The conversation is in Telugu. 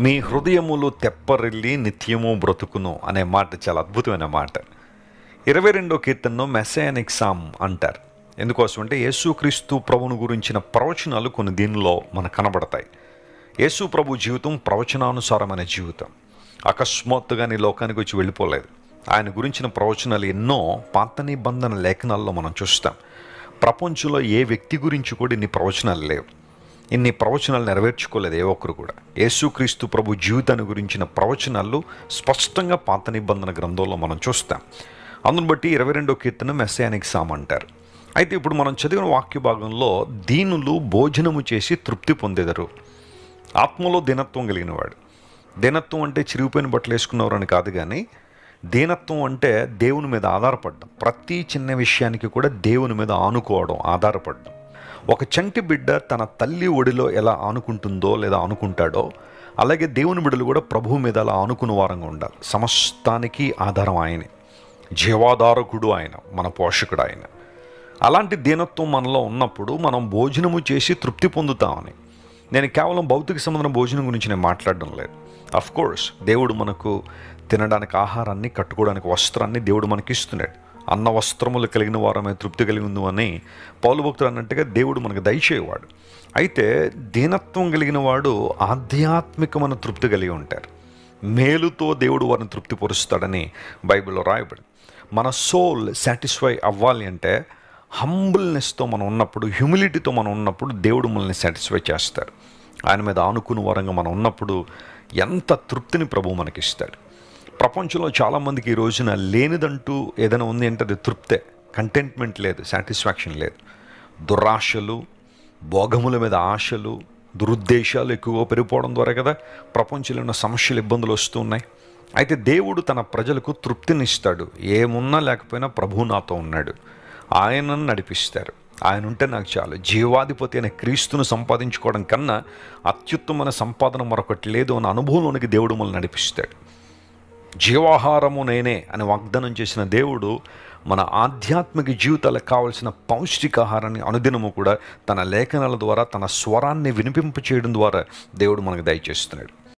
మీ హృదయములు తెప్పరిల్లి నిత్యము బ్రతుకును అనే మాట చాలా అద్భుతమైన మాట. 22వ కీర్తనను మెస్సయానిక్ సామ్ అంటారు. ఎందుకోసం అంటే యేసుక్రీస్తు ప్రభువును గురించిన ప్రవచనాలు కొన్ని దీనిలో మనకు కనబడతాయి. యేసు ప్రభు జీవితం ప్రవచనానుసారమైన జీవితం. అకస్మాత్తుగా నీ లోకానికి వచ్చి వెళ్ళిపోలేదు. ఆయన గురించిన ప్రవచనాలు ఎన్నో పాత నిబంధన లేఖనాల్లో మనం చూస్తాం. ప్రపంచంలో ఏ వ్యక్తి గురించి కూడా ఇన్ని ప్రవచనాలు లేవు. ఇన్ని ప్రవచనాలు నెరవేర్చుకోలేదు ఏ ఒక్కరు కూడా. యేసుక్రీస్తు ప్రభు జీవితాన్ని గురించిన ప్రవచనాలు స్పష్టంగా పాత నిబంధన గ్రంథంలో మనం చూస్తాం. అందును బట్టి 22వ కీర్తన మెస్సయానిక్ సామ్ అంటారు. అయితే ఇప్పుడు మనం చదివిన వాక్య భాగంలో దీనులు భోజనము చేసి తృప్తి పొందెదరు. ఆత్మలో దీనత్వం కలిగినవాడు. దీనత్వం అంటే చిరిగిపోయిన బట్టలు వేసుకున్నవారని కాదు, కానీ దీనత్వం అంటే దేవుని మీద ఆధారపడడం. ప్రతి చిన్న విషయానికి కూడా దేవుని మీద ఆనుకోవడం, ఆధారపడడం. ఒక చంటి బిడ్డ తన తల్లి ఒడిలో ఎలా ఆనుకుంటుందో లేదా ఆనుకుంటాడో, అలాగే దేవుని బిడ్డలు కూడా ప్రభువు మీద అలా ఆనుకున్న వారంగా ఉండాలి. సమస్తానికి ఆధారం ఆయనే, జీవాధారకుడు ఆయన, మన పోషకుడు ఆయన. అలాంటి దీనత్వం మనలో ఉన్నప్పుడు మనం భోజనము చేసి తృప్తి పొందుతామని. నేను కేవలం భౌతిక సంబంధం భోజనం గురించి నేను మాట్లాడడం లేదు. కోర్స్ దేవుడు మనకు తినడానికి ఆహారాన్ని, కట్టుకోవడానికి వస్త్రాన్ని దేవుడు మనకి ఇస్తున్నాడు. అన్న వస్త్రములు కలిగిన వారమే తృప్తి కలిగి ఉందు అని పౌలు భక్తుడు అన్నట్టుగా దేవుడు మనకు దయచేవాడు. అయితే దీనత్వం కలిగిన వాడు ఆధ్యాత్మికమైన తృప్తి కలిగి ఉంటారు. మేలుతో దేవుడు వారిని తృప్తిపరుస్తాడని బైబిల్లో రాయబడింది. మన సోల్ సాటిస్ఫై అవ్వాలి అంటే హంబుల్నెస్తో మనం ఉన్నప్పుడు, హ్యూమిలిటీతో మనం ఉన్నప్పుడు దేవుడు మనల్ని సాటిస్ఫై చేస్తారు. ఆయన మీద ఆనుకున్న వారంగా మనం ఉన్నప్పుడు ఎంత తృప్తిని ప్రభువు మనకిస్తాడు. ప్రపంచంలో చాలామందికి ఈ రోజున లేనిదంటూ ఏదైనా ఉంది అంటే అది తృప్తే. కంటెంట్మెంట్ లేదు, సాటిస్ఫాక్షన్ లేదు. దురాశలు, భోగముల మీద ఆశలు, దురుద్దేశాలు ఎక్కువగా పెరిగిపోవడం ద్వారా కదా ప్రపంచంలో ఉన్న సమస్యలు, ఇబ్బందులు వస్తూ ఉన్నాయి. అయితే దేవుడు తన ప్రజలకు తృప్తినిస్తాడు. ఏమున్నా లేకపోయినా ప్రభువు నాతో ఉన్నాడు, ఆయనను నడిపిస్తారు, ఆయన ఉంటే నాకు చాలు. జీవాధిపతి అనే క్రీస్తును సంపాదించుకోవడం కన్నా అత్యుత్తమైన సంపాదన మరొకటి లేదు అన్న అనుభవంలోనికి దేవుడు మనల్ని నడిపిస్తాడు. జీవాహారము నేనే అని వాగ్దానం చేసిన దేవుడు మన ఆధ్యాత్మిక జీవితాలకు కావలసిన పౌష్టికాహారాన్ని అనుదినము కూడా తన లేఖనాల ద్వారా, తన స్వరాన్ని వినిపింప చేయడం ద్వారా దేవుడు మనకు దయచేస్తున్నాడు.